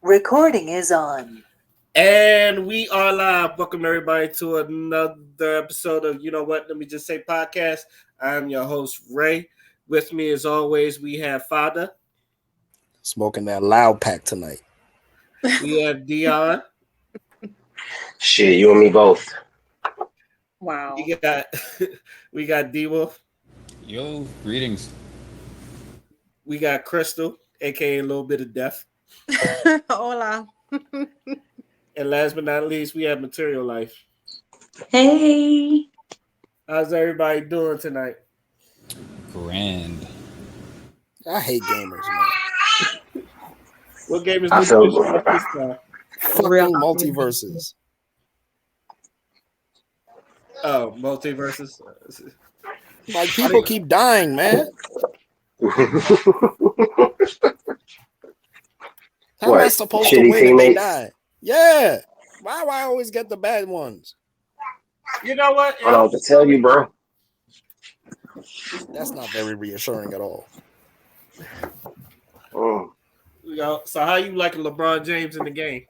Recording is on. And we are live. Welcome everybody to another episode of Let me just say podcast. I'm your host Ray. With me as always, we have Father. Smoking that loud pack tonight. We have Dion. Shit, you and me both. Wow. We got D-Wolf. Yo, greetings. We got Crystal, aka a little bit of death. Hola. And last but not least, we have Material Life. Hey. How's everybody doing tonight? Grand. I hate gamers, man. What game is I this feel time? Fucking multiverses. Oh, multiverses. Like people keep dying, man. How am I supposed to Shitty win if they teammates? die? Yeah. Why do I always get the bad ones? You know what? I don't know what to tell you, bro. That's not very reassuring at all. Mm. So how you liking LeBron James in the game?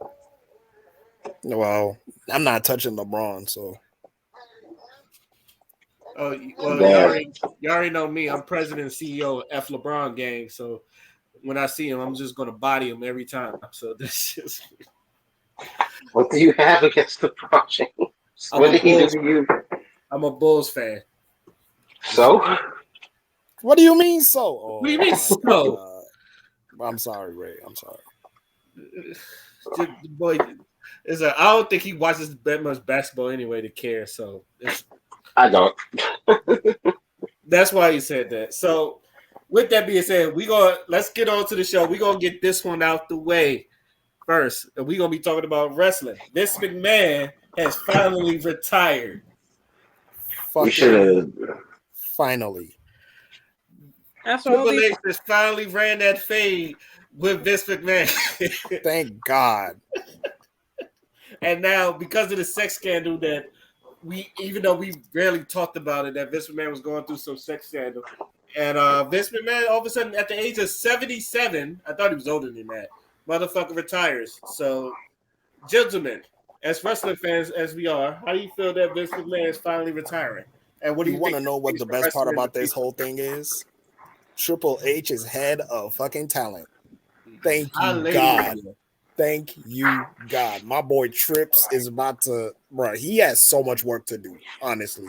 Well, I'm not touching LeBron, so. Oh, well, you already know me. I'm president and CEO of F LeBron gang. So when I see him, I'm just gonna body him every time. So this is. What do you have against the project? What did he do to you? I'm a Bulls fan. So? What do you mean so? Oh, What do you mean so? I'm sorry, Ray. I'm sorry. Boy, I don't think he watches that much basketball anyway to care. So I don't. that's why he said that. So with that being said, let's get on to the show. We're gonna get this one out the way first. And we're gonna be talking about wrestling. Vince McMahon has finally retired. We should have. Finally. Triple H has finally ran that fade with Vince McMahon. Thank God. And now, because of the sex scandal that even though we rarely talked about it, that Vince McMahon was going through some sex scandal. And Vince McMahon, all of a sudden, at the age of 77, I thought he was older than that, motherfucker retires. So, gentlemen, as wrestling fans as we are, how do you feel that Vince McMahon is finally retiring? And what do you want to know what the best part about this whole thing is? Triple H is head of fucking talent. Thank you, God. Thank you, God. My boy Trips is about to, bro. He has so much work to do, honestly.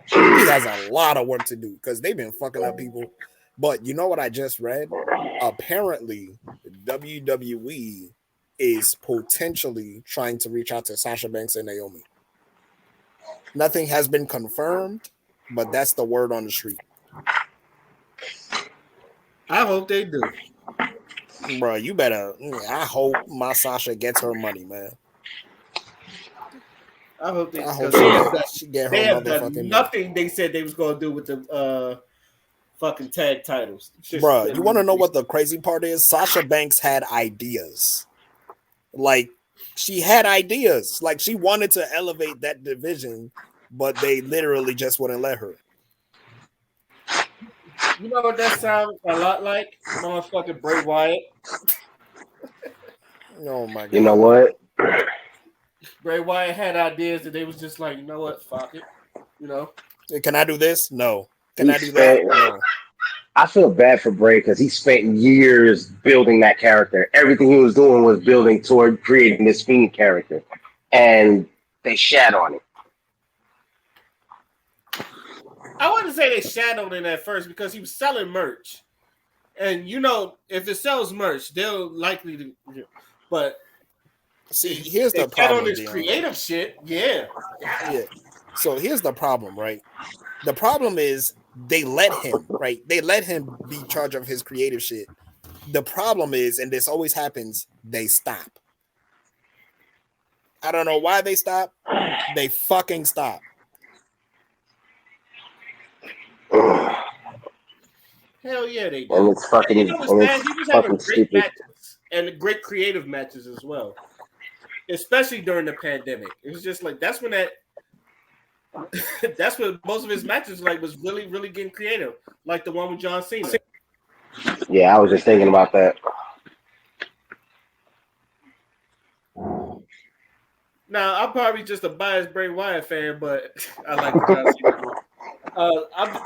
He has a lot of work to do because they've been fucking up people. But you know what I just read? Apparently, WWE is potentially trying to reach out to Sasha Banks and Naomi. Nothing has been confirmed, but that's the word on the street. I hope they do. Bro, you better. I hope my Sasha gets her money, man. I hope they get her they have done motherfucking nothing money. they said they was going to do with the fucking tag titles. Bro, you want to know what the crazy part is? Sasha Banks had ideas. Like, she had ideas. Like, she wanted to elevate that division, but they literally just wouldn't let her. You know what that sounds a lot like? Motherfucking Bray Wyatt. Oh my God. You know what? Bray Wyatt had ideas that they was just like, you know what, fuck it. You know? Can I do this? No. Can I do that? No. I feel bad for Bray because he spent years building that character. Everything he was doing was building toward creating this Fiend character. And they shat on it. I wouldn't say they shadowed him at first because he was selling merch. And, you know, if it sells merch, they'll likely to. But see, here's the problem. On this creative shit, yeah. So here's the problem, right? The problem is they let him, right? They let him be in charge of his creative shit. The problem is, and this always happens, they stop. I don't know why they stop. They fucking stop. Hell yeah, they do. And it's fucking, and you know what's bad? He was having great stupid. matches and great creative matches as well, especially during the pandemic. It was just like that's when most of his matches was really, really getting creative, like the one with John Cena. Yeah, I was just thinking about that. Now, I'm probably just a biased Bray Wyatt fan, but I like the John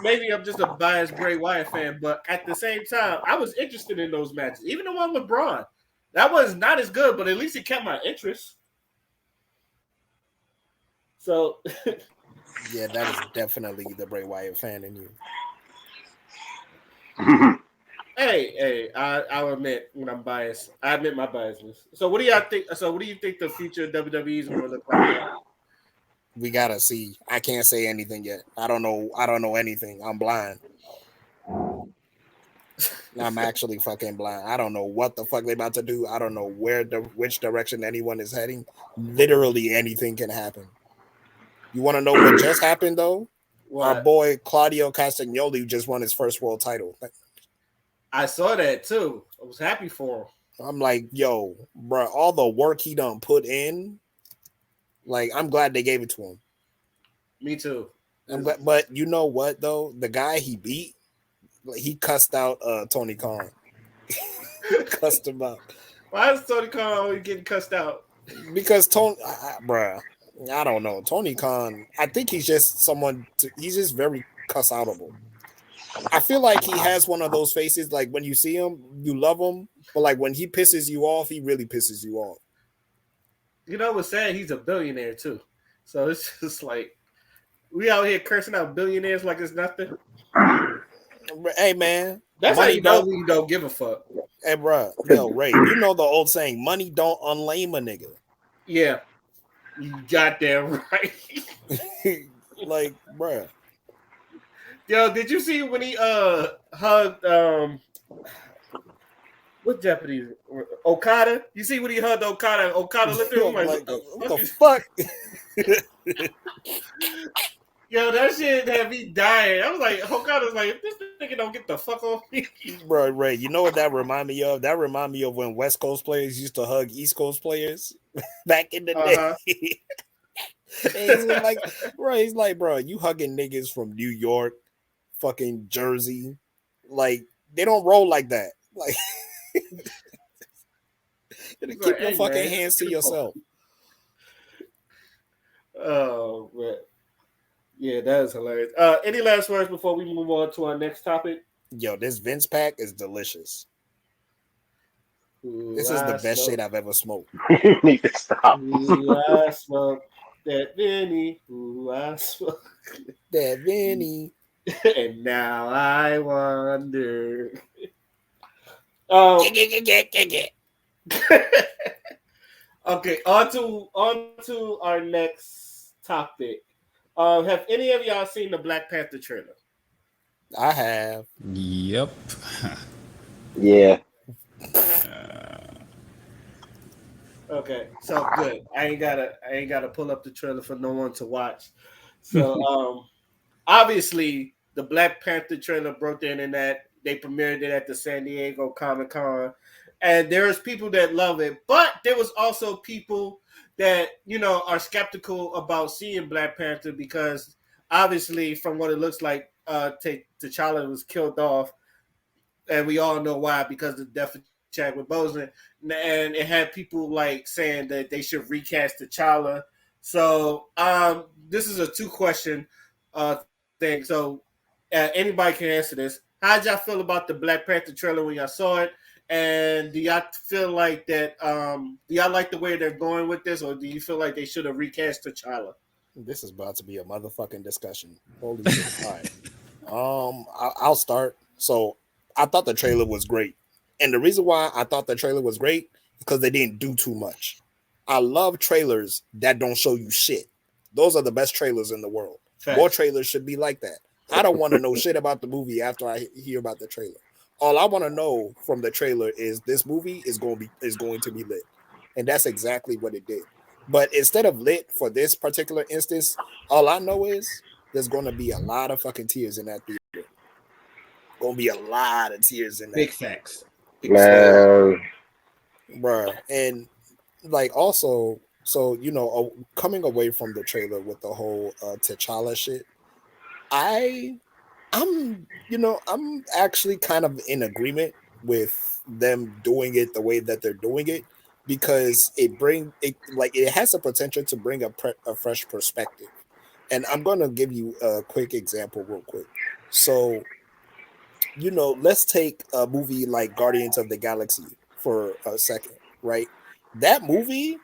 Cena. I'm just a biased Bray Wyatt fan, but at the same time, I was interested in those matches. Even the one with Braun, that was not as good, but at least it kept my interest. So, Yeah, that is definitely the Bray Wyatt fan in you. hey, I'll admit when I'm biased. I admit my biasness. So, what do y'all think? So, what do you think the future of WWE is going to look like? We gotta see. I can't say anything yet. I don't know anything. I'm blind. I'm actually fucking blind. I don't know what the fuck they about to do. I don't know which direction anyone is heading. Literally anything can happen. You want to know what just happened though? What? Our boy Claudio Castagnoli just won his first world title. I saw that too. I was happy for him. I'm like, yo, bro, all the work he done put in. Like, I'm glad they gave it to him. Me too. But you know what though? The guy he beat, he cussed out Tony Khan. Cussed him out. Why is Tony Khan always getting cussed out? Because Tony, bruh, I don't know. Tony Khan, I think he's just he's just very cuss outable. I feel like he has one of those faces, like when you see him, you love him, but like when he pisses you off, he really pisses you off. You know what's sad? He's a billionaire too. So it's just like, we out here cursing out billionaires like it's nothing. Hey, man. That's how you know we don't give a fuck. Hey, bro. Yo, Ray, you know the old saying, money don't unlame a nigga. Yeah. You got that right. Like, bro. Yo, did you see when he hugged what Japanese? Okada? You see when he hugged Okada? Okada lifted him like, what the fuck? Yo, that shit had me dying. I was like, Okada's like, if this nigga don't get the fuck off me. Bro, Ray, you know what that remind me of? That remind me of when West Coast players used to hug East Coast players back in the day. He's like, bro, he's like, bro, you hugging niggas from New York, fucking Jersey. Like, they don't roll like that. Like, keep your fucking hands to yourself. Oh, man. Yeah, that is hilarious. Any last words before we move on to our next topic? Yo, this Vince pack is delicious. This is the best shit I've ever smoked. You need to stop. I smoke that Vinny. I smoke that Vinny. And now I wonder. Okay, on to our next topic. Have any of y'all seen the Black Panther trailer? I have. Yep. Yeah. Okay, so good. I ain't gotta pull up the trailer for no one to watch. So obviously the Black Panther trailer broke the internet. They premiered it at the San Diego Comic-Con. And there's people that love it, but there was also people that, you know, are skeptical about seeing Black Panther because obviously from what it looks like, T'Challa was killed off. And we all know why, because of the death of Chadwick Boseman. And it had people like saying that they should recast T'Challa. So this is a 2-question thing. So anybody can answer this. How'd y'all feel about the Black Panther trailer when y'all saw it? And do y'all feel like that? Do y'all like the way they're going with this, or do you feel like they should have recast T'Challa? This is about to be a motherfucking discussion. Holy shit! All right. I'll start. So I thought the trailer was great, and the reason why I thought the trailer was great is because they didn't do too much. I love trailers that don't show you shit. Those are the best trailers in the world. Fact. More trailers should be like that. I don't want to know shit about the movie after I hear about the trailer. All I want to know from the trailer is this movie is going to be lit, and that's exactly what it did. But instead of lit for this particular instance, all I know is there's going to be a lot of fucking tears in that theater. Going to be a lot of tears in that. Big facts, bruh. And like also, so you know, coming away from the trailer with the whole T'Challa shit, I'm actually kind of in agreement with them doing it the way that they're doing it, because it has the potential to bring a fresh perspective. And I'm gonna give you a quick example, real quick. So, let's take a movie like Guardians of the Galaxy for a second, right? That movie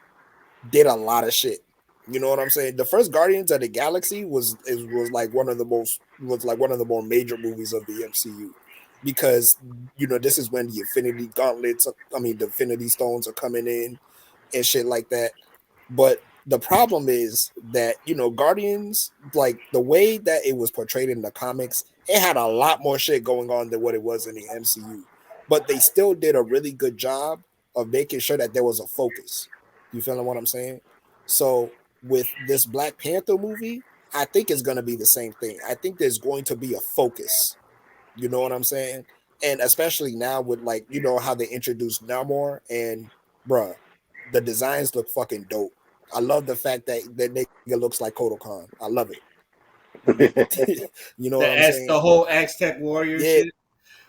did a lot of shit. You know what I'm saying? The first Guardians of the Galaxy was like one of the more major movies of the MCU, because this is when the Infinity Gauntlets, the Infinity Stones are coming in and shit like that. But the problem is that Guardians, like the way that it was portrayed in the comics, it had a lot more shit going on than what it was in the MCU. But they still did a really good job of making sure that there was a focus. You feeling what I'm saying? So with this Black Panther movie, I think it's going to be the same thing. I think there's going to be a focus. You know what I'm saying? And especially now with how they introduced Namor, and bruh, the designs look fucking dope. I love the fact that that nigga looks like Kodo Khan. I love it. You know what I'm saying? The whole Aztec warrior Yeah, shit.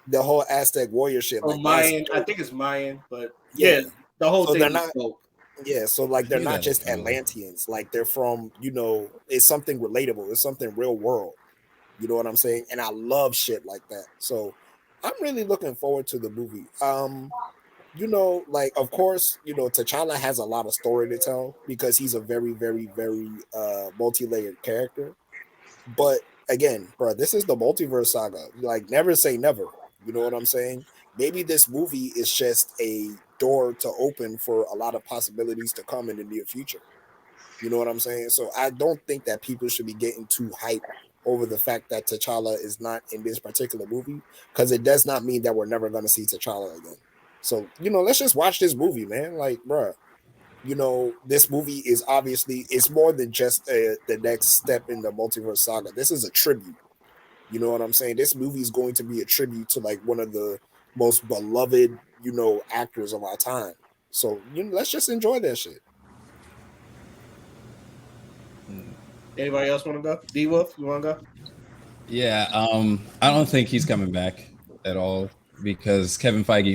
the whole Aztec warrior shit, Or like that's Mayan. I dope. think it's Mayan, but Yeah. yeah, the whole So they're thing was not dope. Yeah, so I like they're knew not that looked just familiar. Atlanteans, like they're from, it's something relatable, it's something real world. You know what I'm saying? And I love shit like that. So I'm really looking forward to the movie. Like of course, T'Challa has a lot of story to tell because he's a very, very, very multi-layered character. But again, bro, this is the multiverse saga. Like, never say never. You know what I'm saying? Maybe this movie is just a door to open for a lot of possibilities to come in the near future. You know what I'm saying? So I don't think that people should be getting too hyped over the fact that T'Challa is not in this particular movie, because it does not mean that we're never going to see T'Challa again. So, let's just watch this movie, man. Like, bruh, this movie is obviously, it's more than just the next step in the multiverse saga. This is a tribute. You know what I'm saying? This movie is going to be a tribute to like one of the most beloved, actors of our time. So, let's just enjoy that shit. Anybody else want to go? D Wolf, you want to go? Yeah, I don't think he's coming back at all because Kevin Feige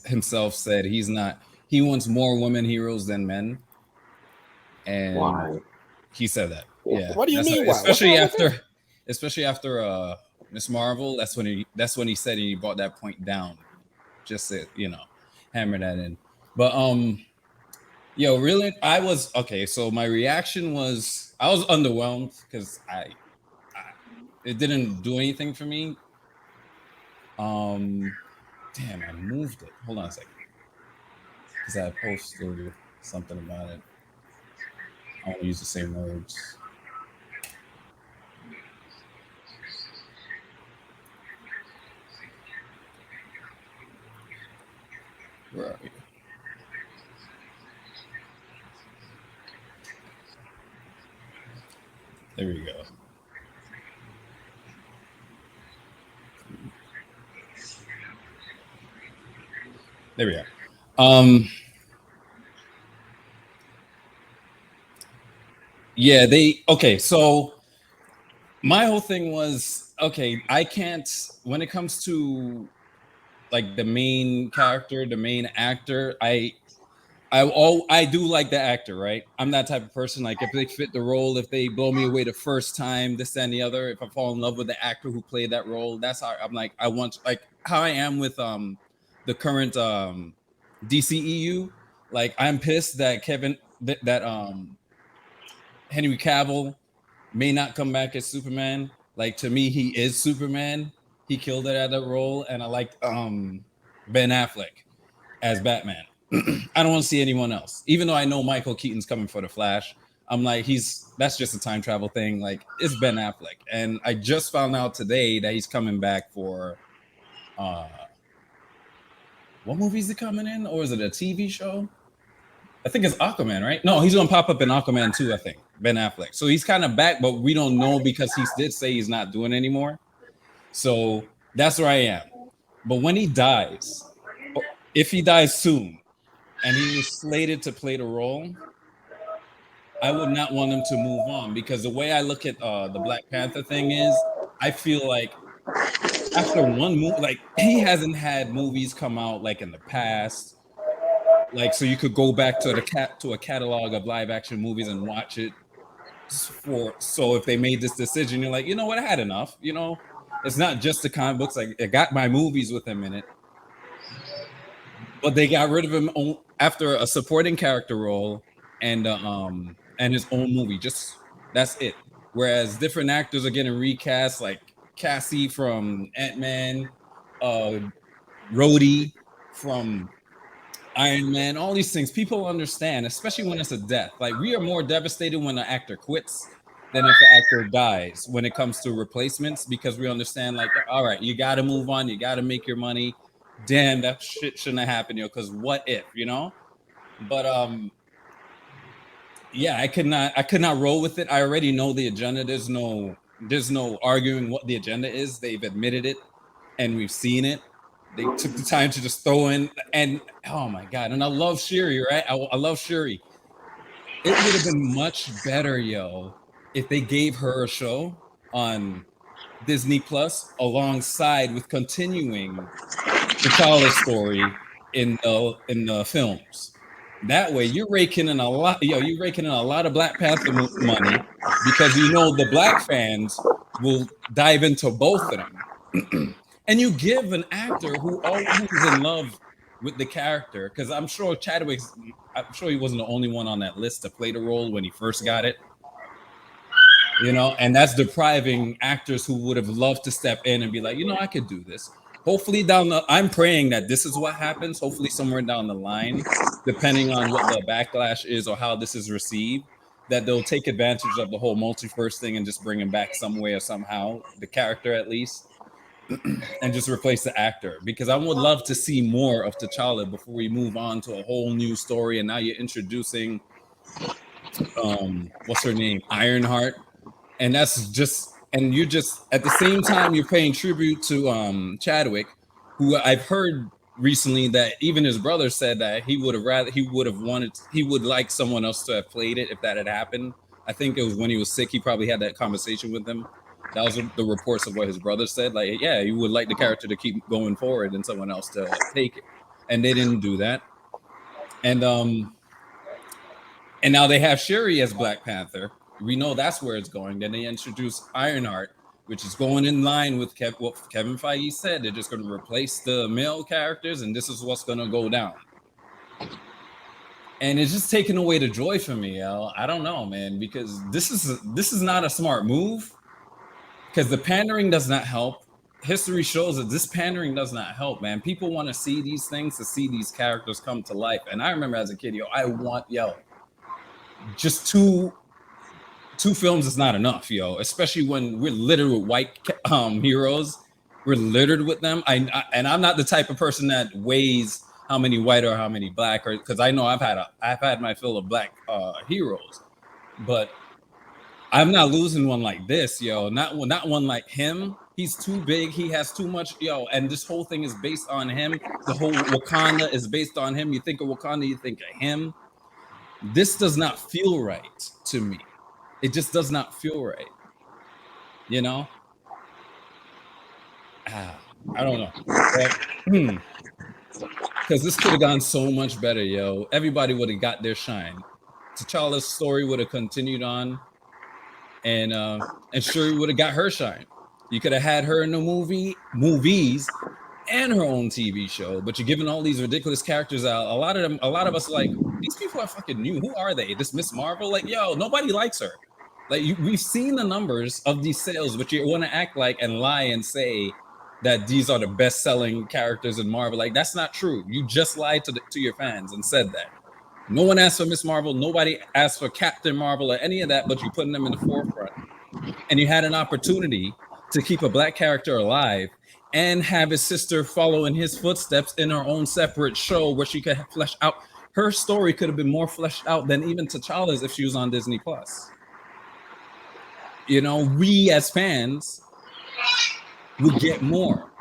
himself said he's not. He wants more women heroes than men, and Why? he said that. Yeah, What do you that's mean? Why? What's especially wrong with that? after Miss Marvel. That's when he said he brought that point down, just to hammer that in. But yo, really, I was okay. So my reaction was I was underwhelmed because it didn't do anything for me. Um, damn, I moved it. Hold on a second, because I posted something about it. I want to use the same words. Where are we? There we go. There we are. Yeah, okay, so my whole thing was okay, I can't when it comes to like the main character, the main actor, I do like the actor, right? I'm that type of person. Like if they fit the role, if they blow me away the first time, this and the other, if I fall in love with the actor who played that role, that's how I'm like I want like how I am with the current DCEU. Like I'm pissed that Henry Cavill may not come back as Superman. Like to me, he is Superman. He killed it at that role, and I liked Ben Affleck as Batman. I don't want to see anyone else, even though I know Michael Keaton's coming for the Flash. I'm like, that's just a time travel thing. Like it's Ben Affleck, and I just found out today that he's coming back for uh, what movie is he coming in, or is it a TV show? I think it's Aquaman, right? No, he's gonna pop up in Aquaman too. I think Ben Affleck. So he's kind of back, but we don't know because he did say he's not doing it anymore. So that's where I am. But when he dies, if he dies soon, and he was slated to play the role, I would not want him to move on because the way I look at the Black Panther thing is, I feel like after one movie, like he hasn't had movies come out like in the past Like, so you could go back to a catalog of live action movies and watch it so if they made this decision, you're like, you know what, I had enough. You know, it's not just the comic books. Like, I got my movies with him in it, but they got rid of him after a supporting character role and his own movie. Just that's it. Whereas different actors are getting recast, like Cassie from Ant-Man, uh, Rhodey from Iron Man, all these things. People understand, especially when it's a death. Like, we are more devastated when an actor quits than if an actor dies when it comes to replacements, because we understand, like, all right, you got to move on, you got to make your money. Damn, that shit shouldn't have happened, because what if, But yeah, I could not roll with it. I already know the agenda. There's no arguing what the agenda is. They've admitted it, and we've seen it. They took the time to just throw in, and oh my god! And I love Shuri, right? I love Shuri. It would have been much better, if they gave her a show on Disney Plus alongside with continuing T'Challa's story in the films. That way, you're raking in a lot. You're raking in a lot of Black Panther money, because the Black fans will dive into both of them, and you give an actor who's in love with the character, because I'm sure he wasn't the only one on that list to play the role when he first got it. And that's depriving actors who would have loved to step in and be like, I could do this. Hopefully I'm praying that this is what happens. Hopefully somewhere down the line, depending on what the backlash is or how this is received, that they'll take advantage of the whole multiverse thing and just bring him back some way or somehow, the character at least, and just replace the actor. Because I would love to see more of T'Challa before we move on to a whole new story. And now you're introducing, what's her name? Ironheart. And you're just at the same time you're paying tribute to Chadwick, who I've heard recently that even his brother said that he would like someone else to have played it if that had happened. I think it was when he was sick. He probably had that conversation with him. That was the reports of what his brother said. Like, yeah, he would like the character to keep going forward and someone else to take it. And they didn't do that. And now they have Shuri as Black Panther. We know that's where it's going. Then they introduce Ironheart, which is going in line with what Kevin Feige said. They're just going to replace the male characters, and this is what's going to go down. And it's just taking away the joy from me, I don't know, man, because this is not a smart move, because the pandering does not help. History shows that this pandering does not help, man. People want to see these things, to see these characters come to life. And I remember as a kid, just two films is not enough, especially when we're littered with white heroes. We're littered with them. And I'm not the type of person that weighs how many white or how many black, or because I know I've had my fill of black heroes, but I'm not losing one like this, not one like him. He's too big. He has too much, and this whole thing is based on him. The whole Wakanda is based on him. You think of Wakanda, you think of him. This does not feel right to me. It just does not feel right. I don't know. Because this could have gone so much better, Everybody would have got their shine. T'Challa's story would have continued on, and Shuri would have got her shine. You could have had her in the movies and her own TV show, but you're giving all these ridiculous characters out. A lot of us are like, these people are fucking new. Who are they? This Miss Marvel? Like, nobody likes her. Like, we've seen the numbers of these sales, but you want to act like and lie and say that these are the best-selling characters in Marvel. Like, that's not true. You just lied to your fans and said that. No one asked for Miss Marvel. Nobody asked for Captain Marvel or any of that, but you're putting them in the forefront. And you had an opportunity to keep a black character alive and have his sister follow in his footsteps in her own separate show where she could flesh out. Her story could have been more fleshed out than even T'Challa's if she was on Disney Plus. We as fans would get more,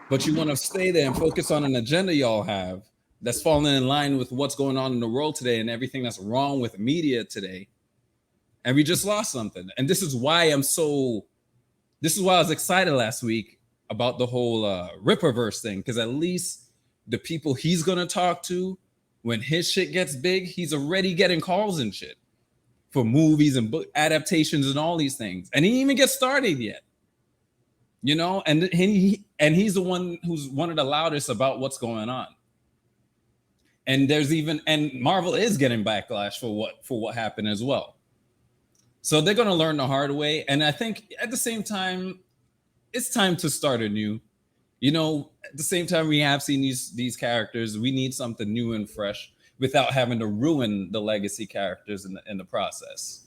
but you want to stay there and focus on an agenda y'all have that's falling in line with what's going on in the world today and everything that's wrong with media today. And we just lost something. And this is why I was excited last week about the whole Ripperverse thing, because at least the people he's going to talk to When his shit gets big, he's already getting calls and shit for movies and book adaptations and all these things, and he didn't even get started yet. You know, and he's the one who's one of the loudest about what's going on. And there's even and Marvel is getting backlash for what happened as well. So they're gonna learn the hard way. And I think at the same time, it's time to start anew. You know, at the same time we have seen these characters, we need something new and fresh without having to ruin the legacy characters in the process.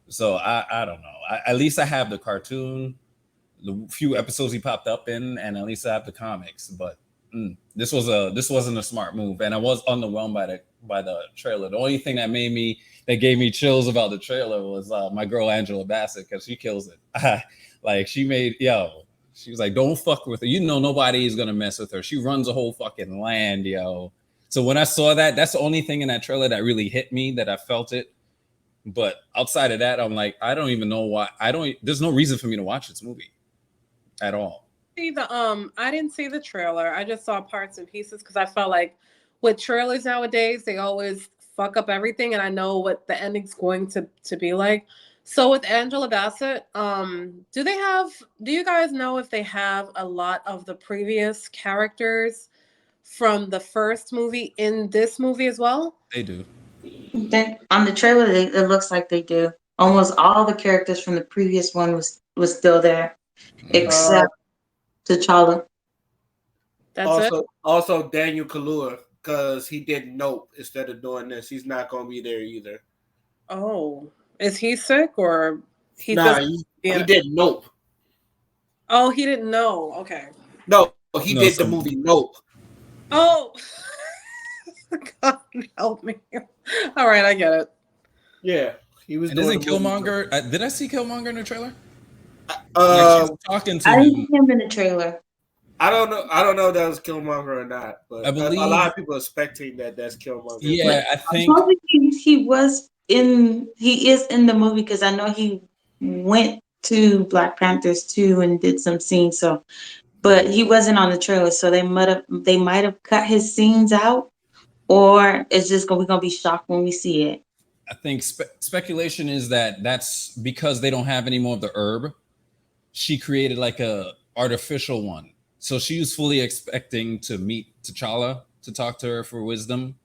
So I don't know. At least I have the cartoon, the few episodes he popped up in, and at least I have the comics. But this wasn't a smart move, and I was underwhelmed by the trailer. The only thing that gave me chills about the trailer was my girl Angela Bassett, because she kills it. Like she was like, don't fuck with her. You know nobody is gonna mess with her. She runs a whole fucking land, yo. So when I saw that, that's the only thing in that trailer that really hit me, that I felt it. But outside of that, I'm like, I don't even know why. There's no reason for me to watch this movie at all. I didn't see the trailer. I just saw parts and pieces because I felt like with trailers nowadays, they always fuck up everything, and I know what the ending's going to be like. So with Angela Bassett, do you guys know if they have a lot of the previous characters from the first movie in this movie as well? They do. On the trailer, it looks like they do. Almost all the characters from the previous one was still there, except T'Challa. That's it. Also Daniel Kaluuya, because he did Nope instead of doing this. He's not going to be there either. Oh, is he sick or he did Nope. Oh, he didn't know. Okay. No, he did the movie Nope. Oh, God help me. All right, I get it. Yeah, he was. And isn't Killmonger? Did I see Killmonger in the trailer? Like talking to I him. didn't see him in the trailer. I don't know if that was Killmonger or not, but I believe a lot of people are expecting that's Killmonger. Yeah, I think he is in the movie, because I know he went to Black Panthers 2 and did some scenes. So, but he wasn't on the trailer, so they might have cut his scenes out, or it's just we're gonna be shocked when we see it. I think speculation is that's because they don't have any more of the herb. She created like a artificial one. So she was fully expecting to meet T'Challa to talk to her for wisdom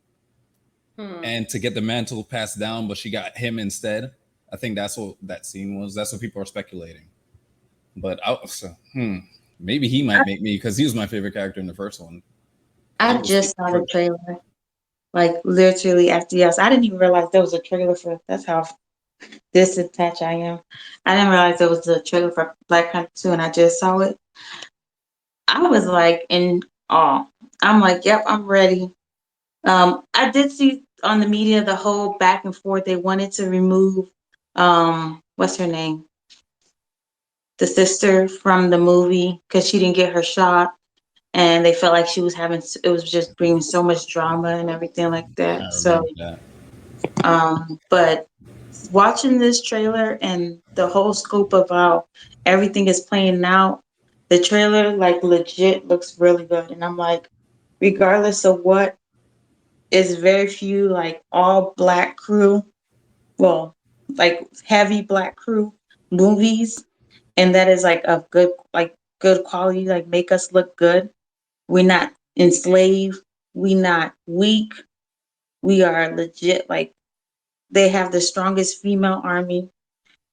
and to get the mantle passed down, but she got him instead. I think that's what that scene was. That's what people are speculating. But maybe he might make me, because he was my favorite character in the first one. I just saw the trailer, like literally after yes. I didn't even realize there was a trailer for. That's how disattached I am. I didn't realize there was a trailer for Black Panther 2, and I just saw it. I was like in awe. I'm like, yep, I'm ready. I did see on the media the whole back and forth. They wanted to remove, what's her name? The sister from the movie, because she didn't get her shot. And they felt like it was just bringing so much drama and everything like that. So, but watching this trailer and the whole scope of how everything is playing out, the trailer like legit looks really good. And I'm like, regardless of what, is very few like all Black crew, well, like heavy Black crew movies, and that is like of good quality, like make us look good. We're not enslaved, we not weak, we are legit. Like, they have the strongest female army,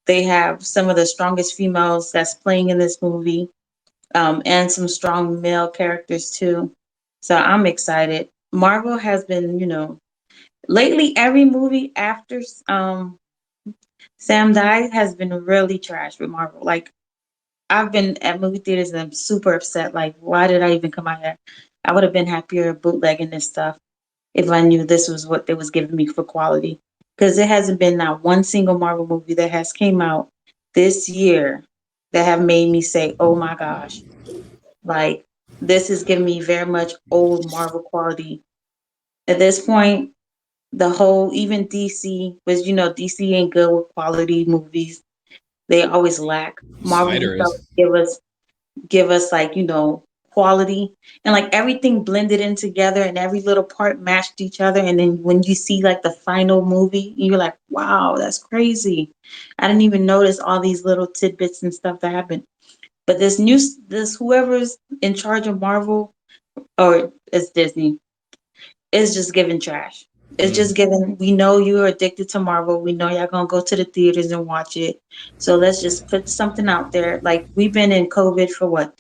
they have some of the strongest females that's playing in this movie, and some strong male characters too. So I'm excited. Marvel has been, lately every movie after Sam died has been really trash with Marvel. Like, I've been at movie theaters and I'm super upset. Like, why did I even come out here? I would have been happier bootlegging this stuff if I knew this was what they was giving me for quality. Because there hasn't been not one single Marvel movie that has came out this year that have made me say, oh my gosh. Like, this is giving me very much old Marvel quality. At this point, even DC was, DC ain't good with quality movies. They always lack. Marvel Spider is. give us like, quality, and like everything blended in together, and every little part matched each other. And then when you see like the final movie, you're like, wow, that's crazy. I didn't even notice all these little tidbits and stuff that happened. But this whoever's in charge of Marvel, or it's Disney, is just giving trash. It's just giving. We know you're addicted to Marvel. We know y'all gonna go to the theaters and watch it. So let's just put something out there. Like we've been in COVID for what?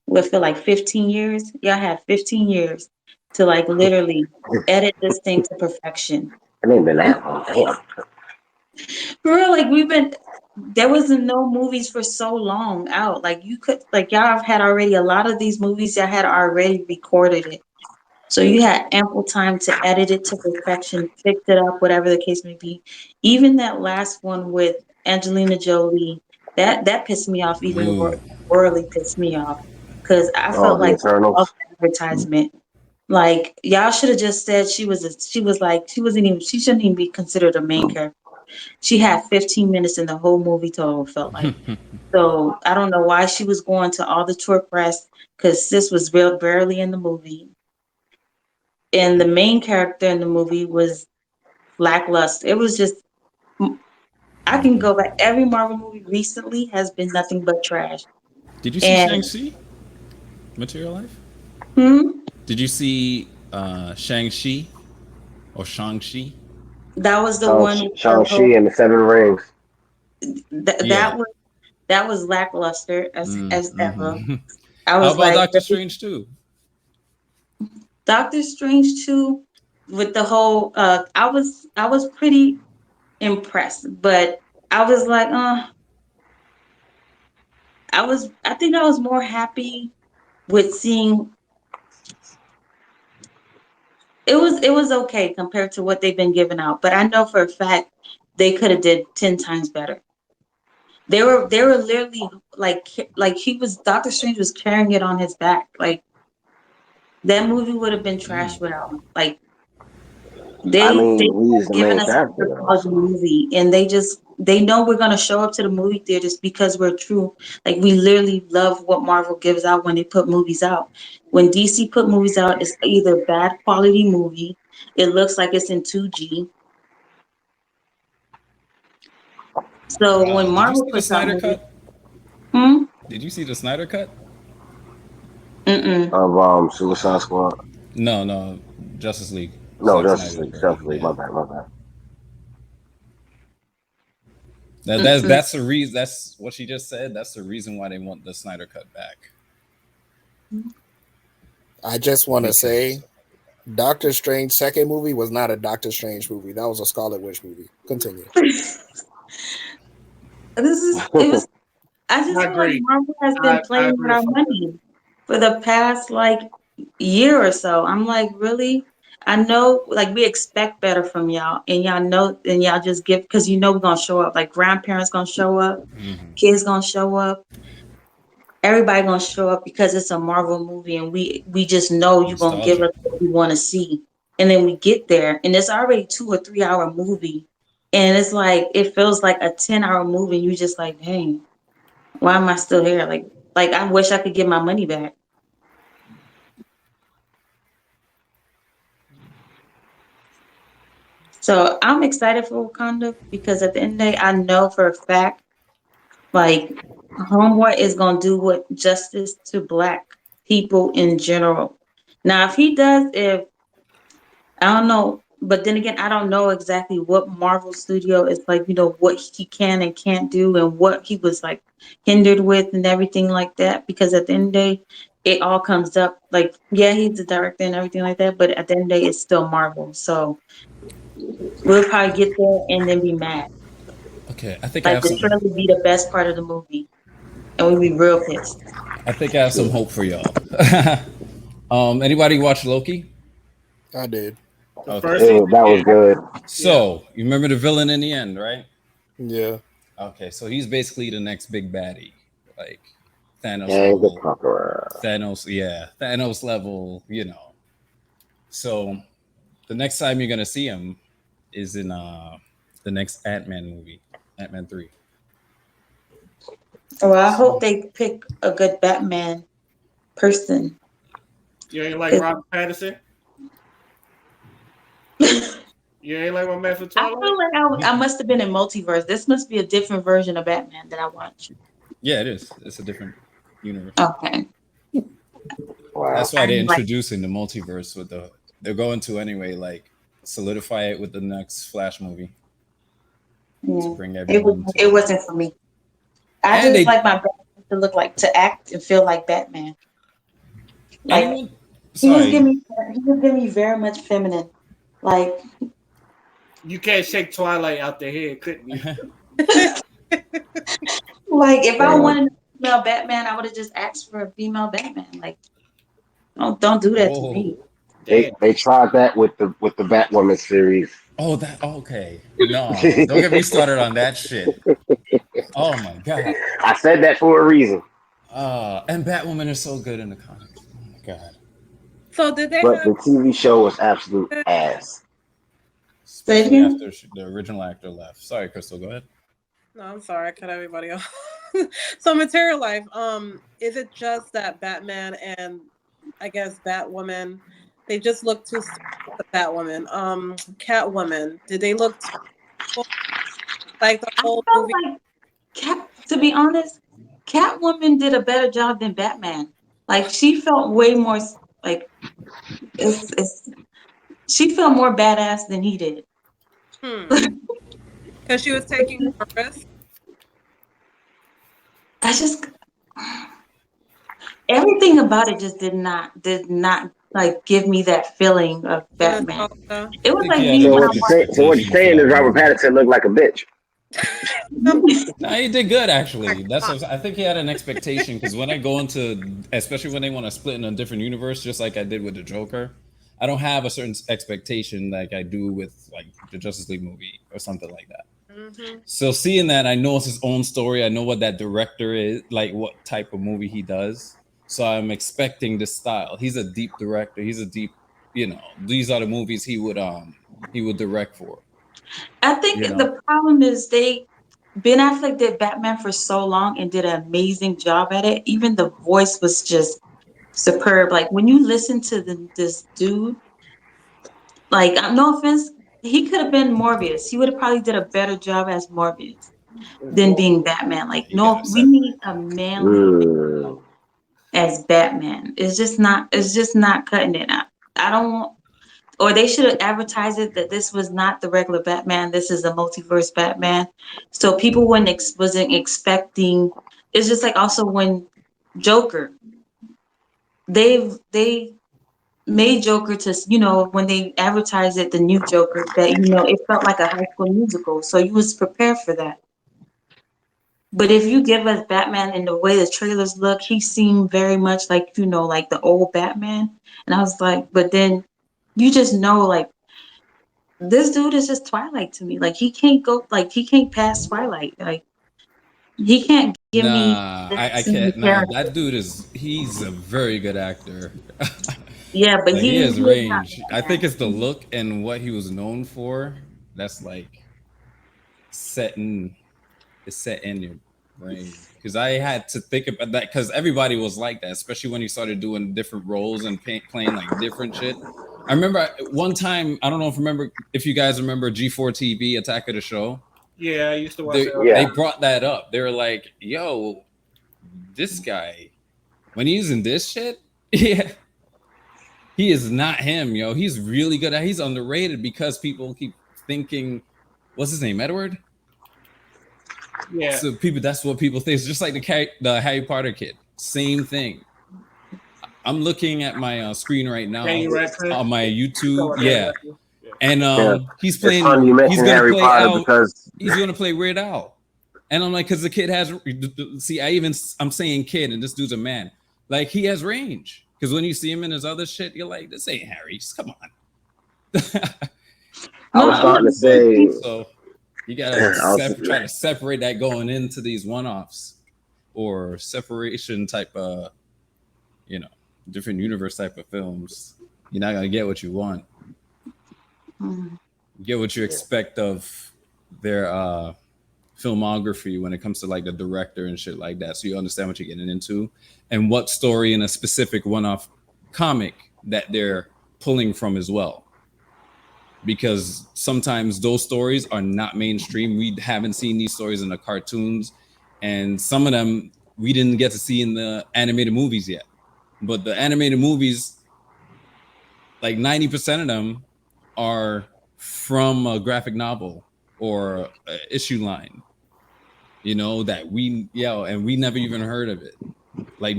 We feel like 15 years. Y'all had 15 years to like literally edit this thing to perfection. I ain't been that long. Damn. For real, like we've been. There wasn't no movies for so long out. Like you could, like y'all have had already a lot of these movies. Y'all had already recorded it. So you had ample time to edit it to perfection, fix it up, whatever the case may be. Even that last one with Angelina Jolie, that pissed me off even more. Ooh. Really pissed me off because I Oh, felt the like Eternals. advertisement. Like y'all should have just said she was like she wasn't even she shouldn't even be considered a main character. She had 15 minutes in the whole movie total. Felt like so I don't know why she was going to all the tour press because sis was real barely in the movie, and the main character in the movie was lackluster. It was just I can go back. Every Marvel movie recently has been nothing but trash. Did you see And Shang-Chi? Material Life? hmm, Did you see Shang-Chi or Shang-Chi? that was the one with the Shang-Chi whole and the Seven Rings. Yeah. that was lackluster as ever. Mm-hmm. I How was about like Doctor Strange too? Doctor Strange too with the whole I was pretty impressed, but I was like, I think I was more happy with seeing it was okay compared to what they've been giving out. But I know for a fact they could have did 10 times better. They were literally like he was Doctor Strange was carrying it on his back. Like that movie would have been trash without him. Like I they mean, he's the given main us a character though. superpowers So movie, and they know we're gonna show up to the movie theaters because we're true. Like we literally love what Marvel gives out when they put movies out. When DC put movies out, it's either bad quality movie, it looks like it's in 2G. So when Did you Marvel see the puts out Snyder movies, cut? hmm, Did you see the Snyder cut? mm-mm. of Suicide Squad. No, no, Justice League. No, Zack Justice Snyder's League. Justice version. League. Yeah, My bad. My bad. Mm-mm. that's the reason. That's what she just said. That's the reason why they want the Snyder cut back. I just want to Because say Doctor Strange second movie was not a Doctor Strange movie. That was a Scarlet Witch movie. Continue. It was I just I feel like agree. Marvel has been I playing agree with with our Funda. money for the past like year or so. I'm like, really? I know like we expect better from y'all, and y'all know, and y'all just give because you know we're gonna show up. Like grandparents gonna show up, kids gonna show up, everybody gonna show up because it's a Marvel movie, and we just know you're gonna give nostalgia. us what we want to see. And then we get there, and it's already 2 or 3 hour movie, and it's like it feels like a 10 hour movie. And you just like, dang, why am I still here? Like I wish I could get my money back. So I'm excited for Wakanda because at the end of the day, I know for a fact, like Homeboy is gonna do what justice to Black people in general. Now, if I don't know, but then again, I don't know exactly what Marvel Studio is like. What he can and can't do, and what he was like hindered with, and everything like that. Because at the end of the day, it all comes up. Like, yeah, he's the director and everything like that, but at the end of the day, it's still Marvel. So we'll probably get there and then be mad. Okay, I think I Like have the some. trailer be the best part of the movie, and we'll be real pissed. I think I have some hope for y'all. Anybody watch Loki? I did. The Okay. first season, That yeah, was good. yeah. So you remember the villain in the end, right? Yeah. Okay, so he's basically the next big baddie, like Thanos And the level. Conqueror. Thanos level. So the next time you're gonna see him is in the next Ant Man movie, Ant Man 3. Well, I hope they pick a good Batman person. You ain't like Robert Pattinson? You ain't like my man for I Twilight? feel like I must have been in multiverse. This must be a different version of Batman that I watched. Yeah, it is. It's a different universe. Okay. Wow. That's why they're I'm like, introducing the multiverse with they're going to anyway, like solidify it with the next Flash movie to yeah, bring everyone it together. wasn't for me. I And just they like my Batman to look like, to act and feel like Batman. Like anyone sorry. he was giving me very much feminine. Like You can't shake Twilight out the head, couldn't you? like if I Damn. wanted a female Batman, I would have just asked for a female Batman. Like don't do that to Whoa. me. Damn. They tried that with the Batwoman series. Oh, that okay. No, don't get me started on that shit. Oh my god. I said that for a reason. And Batwoman is so good in the comics. Oh my god. So did they But have? the TV show was absolute ass. Say it Especially again. after the original actor left. Sorry, Crystal, go ahead. No, I'm sorry, I cut everybody off. So Material Life, is it just that Batman and I guess Batwoman, they just look too similar to Batwoman. Catwoman, did they look too, like the I whole felt movie? like to be honest, Catwoman did a better job than Batman. Like she felt way more like it's she felt more badass than he did. Because she was taking more risks. I just everything about it just did not like give me that feeling of The Batman. nostalgia. It I was think he like had me an when I So what you're expectation for saying is that Robert movie. Pattinson looked like a bitch. No, he did good actually. That's what I think he had an expectation because when I go into, especially when they want to split in a different universe, just like I did with the Joker, I don't have a certain expectation like I do with like the Justice League movie or something like that. Mm-hmm. So seeing that, I know it's his own story. I know what that director is, like what type of movie he does. So I'm expecting this style. He's a deep director. He's a deep, these are the movies he would direct for. I think You know, the problem is Ben Affleck did Batman for so long and did an amazing job at it. Even the voice was just superb. Like when you listen to this dude, like no offense, he could have been Morbius. He would have probably did a better job as Morbius than being Batman. Like you gotta no, we separate. need a manly Mm. as Batman. It's just not cutting it. I don't want, or they should have advertised it that this was not the regular Batman. This is a multiverse Batman. So people wasn't expecting. It's just like also when Joker, they made Joker to, when they advertised it, the new Joker, that, it felt like a high school musical. So you was prepared for that. But if you give us Batman and the way the trailers look, he seemed very much like, like the old Batman. And I was like, but then you just know, like, this dude is just Twilight to me. Like, he can't pass Twilight. Like, he can't give me Nah, that I same can't. Nah, character. that dude he's a very good actor. Yeah, but Like he he has is not range. I think it's the look and what he was known for. That's like setting it's set in your brain. Because I had to think about that because everybody was like that, especially when he started doing different roles and playing like different shit. I remember one time. I don't know if you guys remember G4 TV Attack of the Show. Yeah, I used to watch They that. Yeah. they brought that up. They were like, "Yo, this guy when he's in this shit, yeah, he is not him, yo. He's really good at. He's underrated because people keep thinking, what's his name, Edward? Yeah. So that's what people think. It's just like the Harry Potter kid. Same thing. I'm looking at my screen right now Danny Radcliffe. on my YouTube. Oh, Danny Yeah, Radcliffe. Yeah. and Yeah. he's It's funny you playing. He's mentioned gonna Harry play Potter out. because He's gonna play Weird Al. And I'm like, because the kid has. See, I'm saying kid, and this dude's a man. Like he has range. Because when you see him in his other shit, you're like, this ain't Harry. Just come on. I was starting to say So you gotta I was try to separate that going into these one-offs or separation type of, different universe type of films. You're not gonna get what you want. Mhm. You get what you expect of their filmography when it comes to like the director and shit like that, so you understand what you're getting into and what story in a specific one-off comic that they're pulling from as well. Because sometimes those stories are not mainstream. We haven't seen these stories in the cartoons, and some of them we didn't get to see in the animated movies yet. But the animated movies, like 90% of them, are from a graphic novel or an issue line, you know, that and we never even heard of it. Like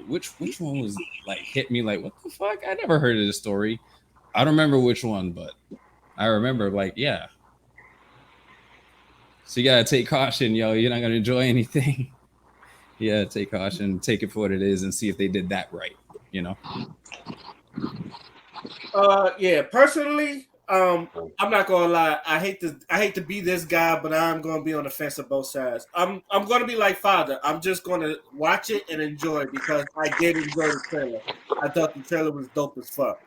which one was like hit me like, what the fuck? I never heard of this story. I don't remember which one, but I remember like, yeah. So you gotta take caution, yo. You're not gonna enjoy anything. Yeah, take caution, take it for what it is, and see if they did that right. You know. Yeah. Personally, I'm not gonna lie. I hate to be this guy, but I'm gonna be on the fence of both sides. I'm gonna be like Father. I'm just gonna watch it and enjoy it because I did enjoy the trailer. I thought the trailer was dope as fuck.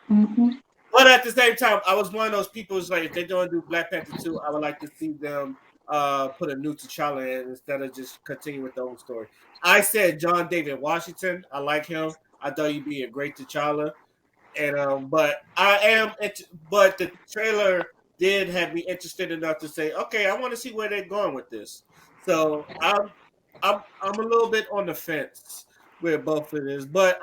Mm-hmm. But at the same time, I was one of those people who's like, if they're going to do Black Panther 2, I would like to see them put a new T'Challa in instead of just continue with the old story. I said John David Washington. I like him. I thought he'd be a great T'Challa. And but but the trailer did have me interested enough to say, okay, I want to see where they're going with this. So I'm a little bit on the fence with both of this, but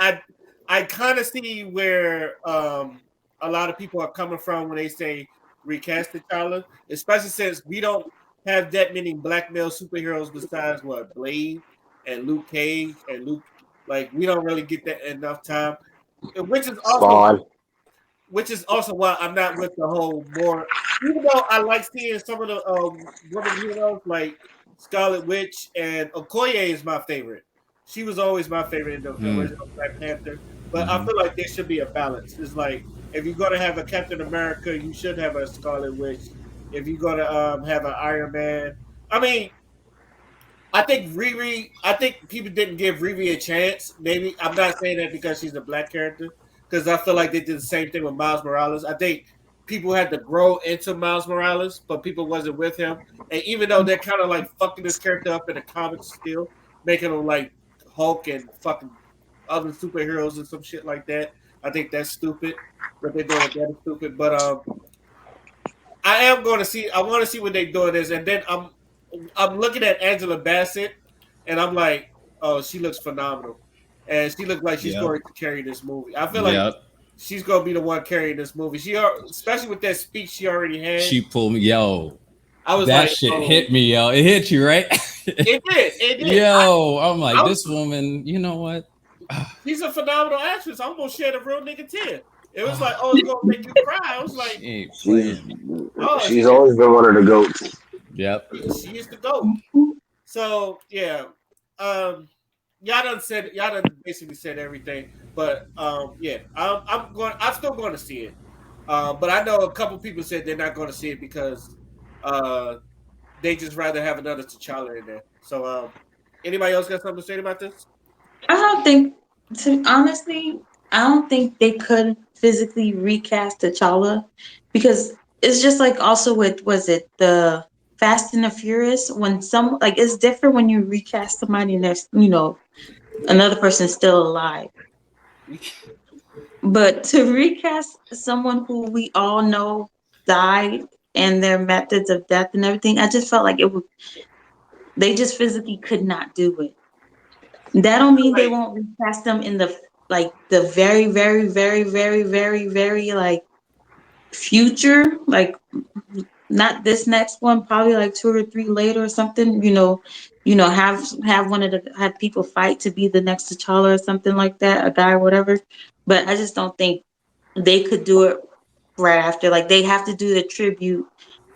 I kind of see where a lot of people are coming from when they say recast T'Challa, especially since we don't have that many black male superheroes besides what Blade and Luke Cage and Luke. Like we don't really get that enough time, which is also Spawn. which is also why I'm not with the whole more. Even though I like seeing some of the women heroes like Scarlet Witch and Okoye is my favorite. She was always my favorite in the original Black Panther. But I feel like there should be a balance. It's like if you're gonna have a Captain America, you should have a Scarlet Witch. If you're gonna have an Iron Man, I mean, I think Riri. I think people didn't give Riri a chance. Maybe I'm not saying that because she's a black character, because I feel like they did the same thing with Miles Morales. I think people had to grow into Miles Morales, but people wasn't with him. And even though they're kind of like fucking this character up in the comics still, making him like Hulk and fucking other superheroes and some shit like that. I think that's stupid. What they're doing with that is stupid. But I am going to see. I want to see what they're doing this, and then I'm looking at Angela Bassett, and I'm like, oh, she looks phenomenal, and she looks like she's going to carry this movie. I feel like she's going to be the one carrying this movie. Especially with that speech she already had. She pulled me, yo. I was that like, shit hit me, yo. It hit you, right? It did. It did. Yo, I'm like, this woman. You know what? She's a phenomenal actress. I almost shed a real nigga tear. It was like, oh, it's gonna make you cry. I was like, she's always been one of the goats. Yep. She is the GOAT. So yeah. Y'all done basically said everything. But yeah, I'm still going to see it. But I know a couple people said they're not going to see it because they just rather have another T'Challa in there. So anybody else got something to say about this? I don't think, honestly, I don't think they could physically recast T'Challa because it's just like also with, was it the Fast and the Furious, when some, like, it's different when you recast somebody and there's, another person's still alive. But to recast someone who we all know died and their methods of death and everything, I just felt like they just physically could not do it. That don't mean they won't recast them in the very, very, very, very, very, very like future, like not this next one, probably like 2 or 3 later or something. Have one of the have people fight to be the next T'Challa or something like that, a guy or whatever. But I just don't think they could do it right after. Like they have to do the tribute,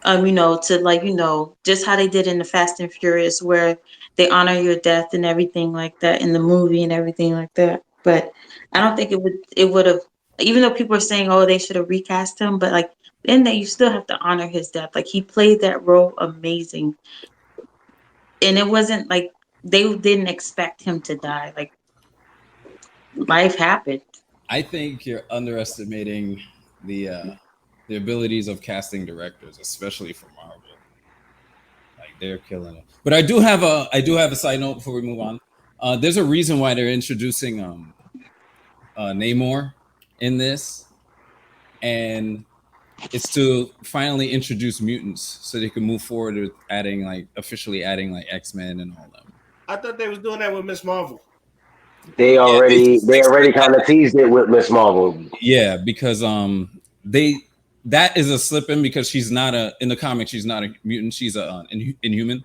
to just how they did in the Fast and Furious, where they honor your death and everything like that in the movie and everything like that. But I don't think it would have, even though people are saying, oh, they should have recast him, but like in that you still have to honor his death. Like he played that role amazing. And it wasn't like they didn't expect him to die. Like life happened. I think you're underestimating the abilities of casting directors, especially for Marvel. Like they're killing it. But I do have a side note before we move on. There's a reason why they're introducing Namor in this, and it's to finally introduce mutants so they can move forward with adding like officially adding like X-Men and all them. I thought they was doing that with Miss Marvel. They Yeah, they already just they already kind of teased it with Miss Marvel. yeah, because they that is a slip in because she's not a in the comic she's not a mutant, she's a inhuman.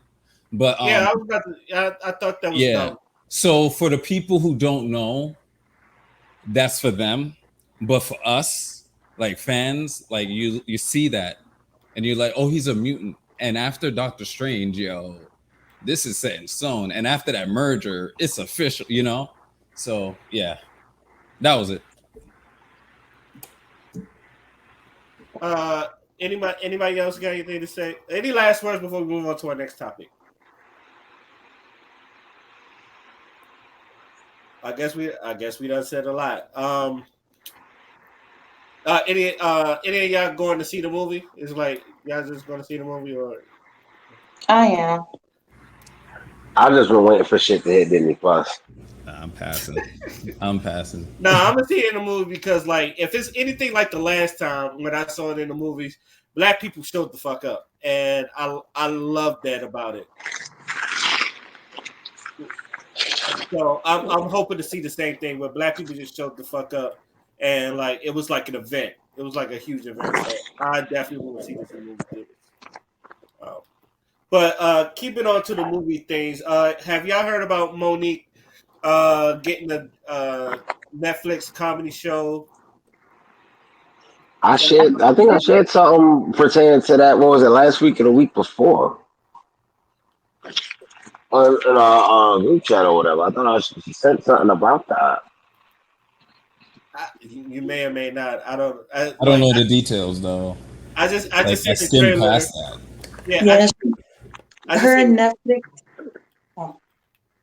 But Yeah, I was about to. I thought that was yeah. dumb. So for the people who don't know, that's for them. But for us, like fans, like you see that and you're like, oh, he's a mutant. And after Doctor Strange, yo, this is set in stone. And after that merger, it's official. So yeah, that was it. Uh, anybody else got anything to say? Any last words before we move on to our next topic? I guess we done said a lot. Any of y'all going to see the movie? It's like y'all just going to see the movie, or I am. I just been waiting for shit to hit Disney Plus. Nah, I'm passing. I'm passing. no? I'm gonna see it in the movie because like if it's anything like the last time when I saw it in the movies, black people showed the fuck up, and I love that about it. So I'm hoping to see the same thing where black people just showed the fuck up, and like it was like an event. It was like a huge event. So I definitely want to see this in movie theaters. Um, but keeping on to the movie things, have y'all heard about Monique getting a Netflix comedy show? I think I shared something pertaining to that. What was it, last week or the week before? In our group chat or whatever. I thought she sent something about that. You may or may not. I don't. I don't know the details though. I Like just I seen the skimmed trailer. past that. Yeah, Yeah, I just her seen. Netflix. Oh,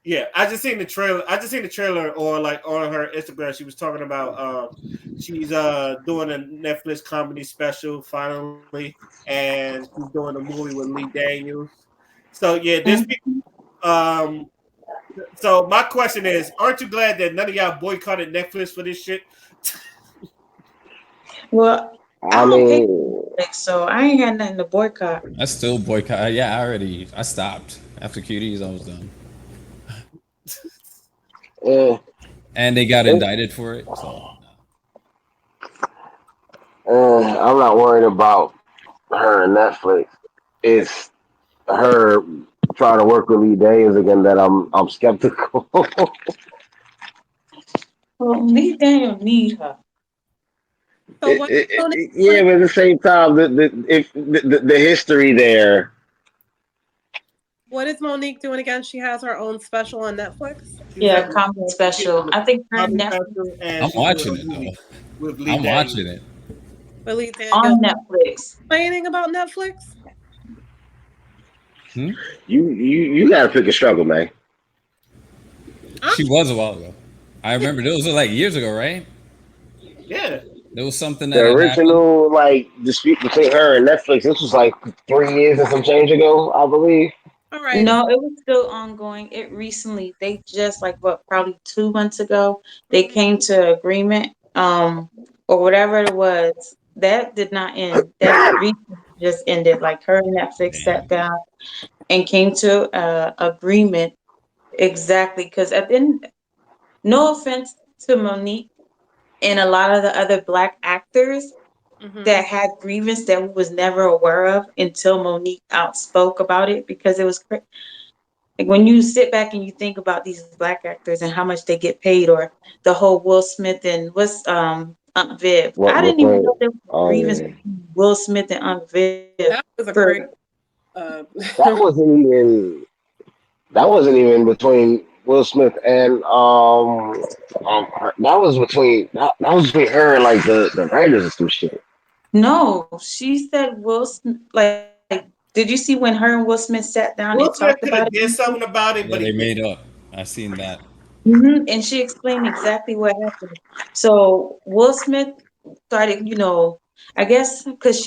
Yeah, I just seen the trailer. I just seen the trailer, or like on her Instagram, she was talking about she's doing a Netflix comedy special finally, and she's doing a movie with Lee Daniels. So yeah, this mhm. um. So my question is, aren't you glad that none of y'all boycotted Netflix for this shit? Well, I I don't pay mean, Netflix, so I ain't got nothing to boycott. I still boycott. Yeah, I stopped after QDs. I was done, eh, and they got it, indicted for it. So I'm not worried about her and Netflix. It's her trying to work with Lee Daniels again that I'm skeptical. Well, Lee Daniel need her. So what? Yeah, but at the same time, the history there. What is Monique doing again? She has her own special on Netflix. She's Yeah, having comedy special. I think her comedy Netflix special, and I'm she's doing watching a it though. movie with Lee I'm Daniels. watching it. Billy Daniel on Netflix. complaining about Netflix. Hmm? You got to pick a struggle, man. She was a while ago. I remember those were like years ago, right? Yeah, There was something The that had happened. original like dispute between her and Netflix. This was like 3 years and some change ago, I believe. All right. No, it was still ongoing. It recently, they just like what, probably 2 months ago, they came to agreement, or whatever it was. That did not end. That recently just ended. Like her and Netflix sat Damn. down and came to agreement exactly. Because at the end, no offense to Monique and a lot of the other black actors Mm-hmm. that had grievance that we was never aware of until Monique outspoke about it because it was like when you sit back and you think about these black actors and how much they get paid, or the whole Will Smith and what's Aunt Viv. What I what didn't even point? know there was a Oh grievance yeah, between Will Smith and Aunt Viv That was a for crazy. Uh, that wasn't even that wasn't even between Will Smith and that was between her and like the writers or some shit. no, she said Will Smith, like, did you see when her and Will Smith sat down and Will talked Smith about could it? have did something about it, Yeah, but he they didn't. made up. I seen that. And she explained exactly what happened. So Will Smith started, I guess, because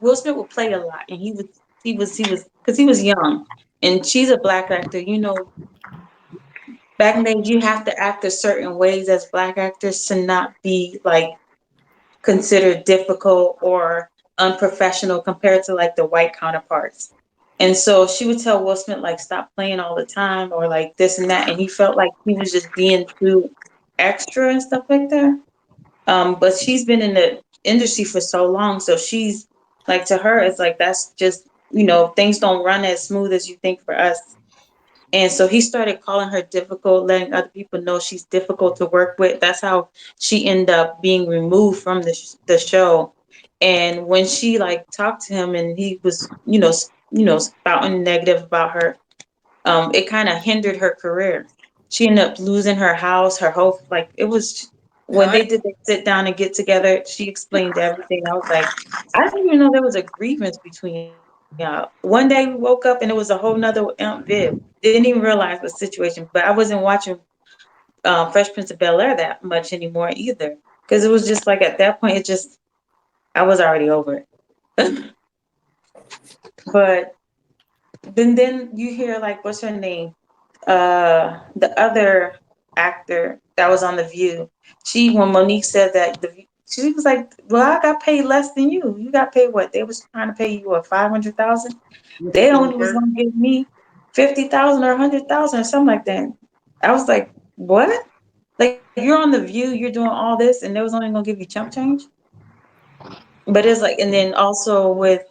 Will Smith would play a lot, and he would He was because he was young, and she's a black actor. You know, back in the day, you have to act a certain ways as black actors to not be like considered difficult or unprofessional compared to like the white counterparts. And so she would tell Will Smith like stop playing all the time or like this and that, and he felt like he was just being too extra and stuff like that. But she's been in the industry for so long, so she's like to her, it's like that's just things don't run as smooth as you think for us. And so he started calling her difficult, letting other people know she's difficult to work with. That's how she ended up being removed from the show. And when she like talked to him, and he was spouting negative about her, it kind of hindered her career. She ended up losing her house, her whole like it was when Yeah, they did the sit down and get together. She explained everything. I was like, I didn't even know there was a grievance between y'all. One day we woke up and it was a whole nother Viv. Didn't even realize the situation, but I wasn't watching Fresh Prince of Bel Air that much anymore either, because it was just like at that point, I was already over it. But then you hear like what's her name? The other actor that was on The View. When Monique said that she was like, "Well, I got paid less than you. You got paid what? They was trying to pay you what 500,000. They only was gonna give me 50,000 or 100,000 or something like that." I was like, "What? Like you're on The View, you're doing all this, and they was only gonna give you chump change?" But it's like, and then also with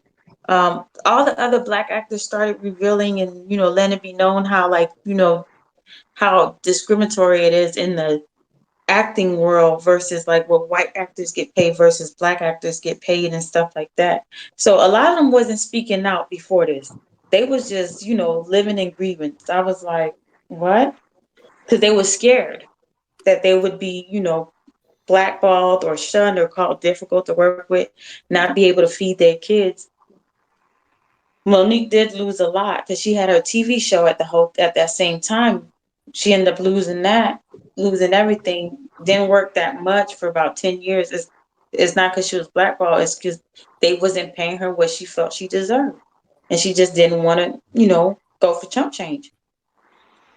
all the other black actors started revealing and letting it be known how like how discriminatory it is in the acting world versus like what white actors get paid versus black actors get paid and stuff like that. So a lot of them wasn't speaking out before this. They was just, living in grievance. I was like, what? Because they were scared that they would be, blackballed or shunned or called difficult to work with, not be able to feed their kids. Monique did lose a lot because she had her TV show at that same time. She ended up losing that, losing everything. Didn't work that much for about 10 years. It's not because she was blackballed. It's because they wasn't paying her what she felt she deserved, and she just didn't want to, go for chump change.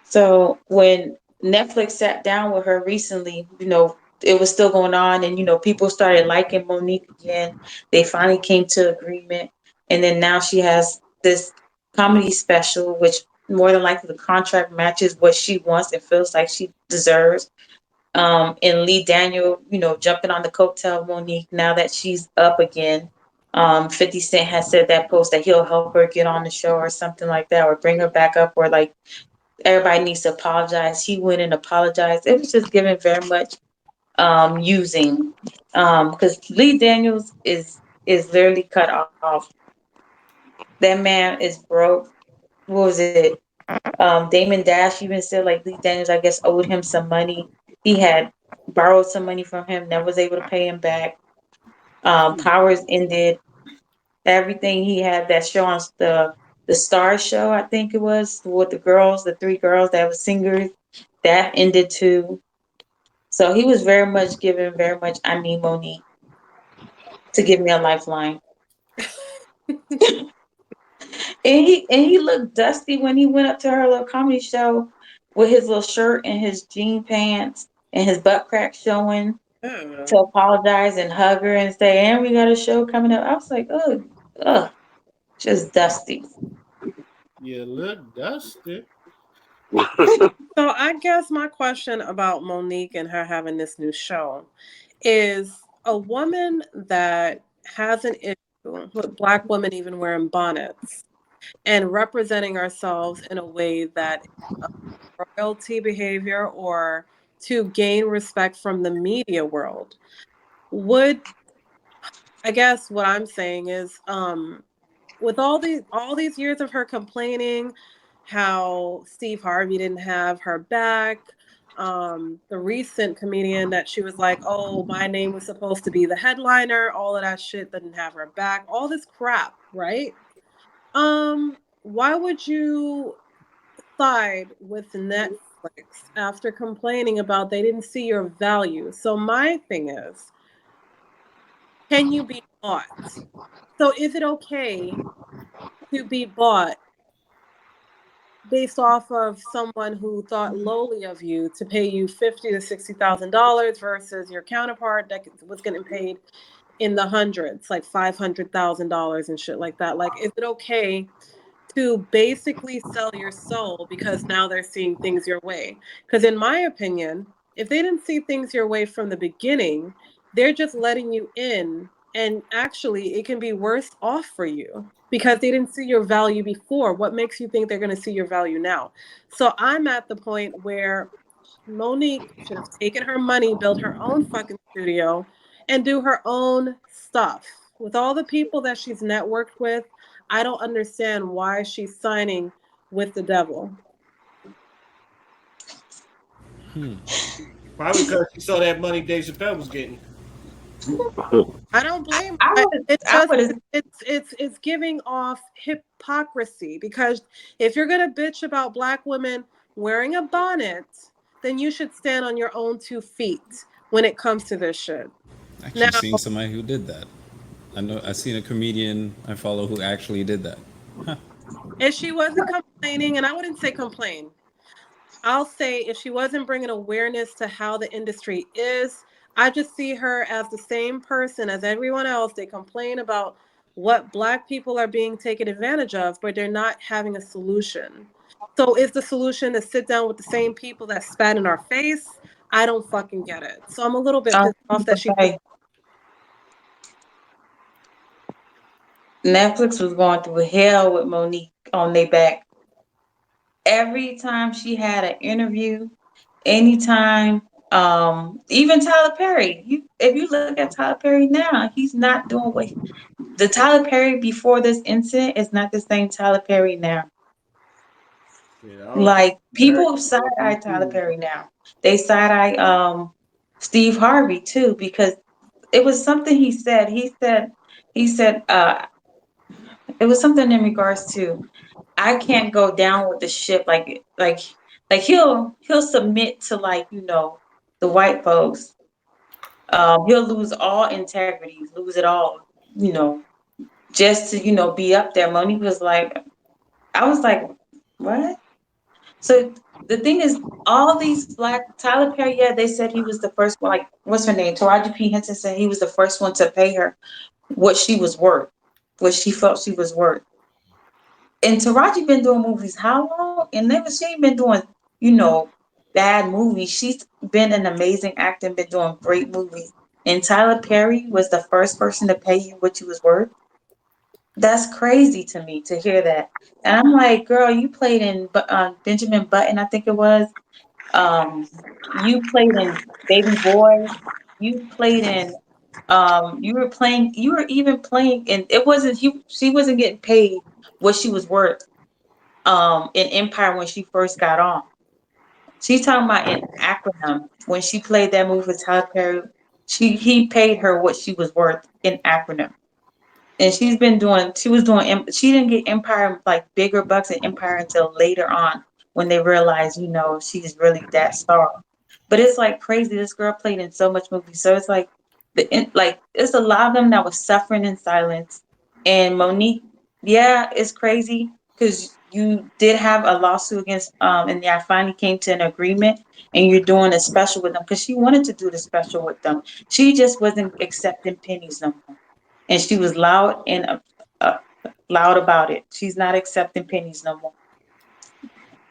So when Netflix sat down with her recently, it was still going on, and people started liking Monique again. They finally came to agreement, and then now she has this comedy special, which more than likely the contract matches what she wants and feels like she deserves. And Lee Daniel, jumping on the coattail of Monique now that she's up again. 50 Cent has said that post that he'll help her get on the show or something like that, or bring her back up, or like everybody needs to apologize. He went and apologized. It was just given very much using because Lee Daniels is literally cut off. That man is broke. What was it? Damon Dash even said like Lee Daniels, I guess, owed him some money. He had borrowed some money from him, never was able to pay him back. Powers ended everything he had. That show on the Star Show, I think it was, with the girls, the three girls that were singers, that ended too. So he was very much given very much, I need Monique to give me a lifeline. And he looked dusty when he went up to her little comedy show with his little shirt and his jean pants and his butt crack showing yeah. to apologize and hug her and say, "And we got a show coming up." I was like, "Oh, ugh, just dusty." You look dusty. So I guess my question about Monique and her having this new show is a woman that has an issue with black women even wearing bonnets and representing ourselves in a way that royalty behavior or to gain respect from the media world. Would I guess what I'm saying is with all these years of her complaining how Steve Harvey didn't have her back, the recent comedian that she was like, "Oh, my name was supposed to be the headliner," all of that shit didn't have her back, all this crap, right? Why would you side with Netflix after complaining about they didn't see your value? So my thing is, can you be bought? So is it okay to be bought based off of someone who thought lowly of you to pay you $50,000 to $60,000 versus your counterpart that was getting paid in the hundreds, like $500,000 and shit like that. Like, is it okay to basically sell your soul because now they're seeing things your way? Because in my opinion, if they didn't see things your way from the beginning, they're just letting you in, and actually it can be worse off for you because they didn't see your value before. What makes you think they're going to see your value now? So I'm at the point where Monique should have taken her money, built her own fucking studio, and do her own stuff. With all the people that she's networked with, I don't understand why she's signing with the devil. Probably because she saw that money Dave Chappelle was getting. I don't blame I her. would, It I just would, it's giving off hypocrisy, because if you're gonna bitch about black women wearing a bonnet, then you should stand on your own 2 feet when it comes to this shit. Now, Actually, seen somebody who did that. I know. I seen a comedian I follow who actually did that. if she wasn't complaining, and I wouldn't say complain, I'll say if she wasn't bringing awareness to how the industry is, I just see her as the same person as everyone else. They complain about what black people are being taken advantage of, but they're not having a solution. So is the solution to sit down with the same people that spat in our face? I don't fucking get it. So I'm a little bit I pissed off that would she. say Netflix was going through hell with Monique on their back. Every time she had an interview, anytime, even Tyler Perry. If you look at Tyler Perry now, he's not doing what the Tyler Perry before this incident is not the same Tyler Perry now. Yeah, I don't think Like Perry people side was eye on Tyler YouTube. Perry now. They side eye Steve Harvey too, because it was something he said. He said it was something in regards to, I can't go down with the ship, like he'll submit to, like, the white folks. He'll lose all integrity, lose it all, you know, just to, be up there. Monique was like, I was like, what? So the thing is, all these black Tyler Perry, yeah, they said he was the first one. Like, what's her name? Taraji P. Henson said he was the first one to pay her what she was worth, what she felt she was worth. And Taraji been doing movies how long? And never she ain't been doing, you know, bad movies. She's been an amazing actor and been doing great movies. And Tyler Perry was the first person to pay you what you was worth. That's crazy to me to hear that. And I'm like, girl, you played in Benjamin Button, I think it was. Um, you played in Baby Boy. You played in you were even playing, and it wasn't she wasn't getting paid what she was worth in Empire when she first got on. She's talking about in acronym. When she played that movie with Tyler Perry, he paid her what she was worth in acronym. And she didn't get Empire, like bigger bucks in Empire, until later on when they realized, she's really that star. But it's like crazy. This girl played in so much movies. So it's like it's a lot of them that was suffering in silence. And Monique, yeah, it's crazy because you did have a lawsuit against and yeah, finally came to an agreement, and you're doing a special with them because she wanted to do the special with them. She just wasn't accepting pennies no more, and she was uh, loud about it. She's not accepting pennies no more.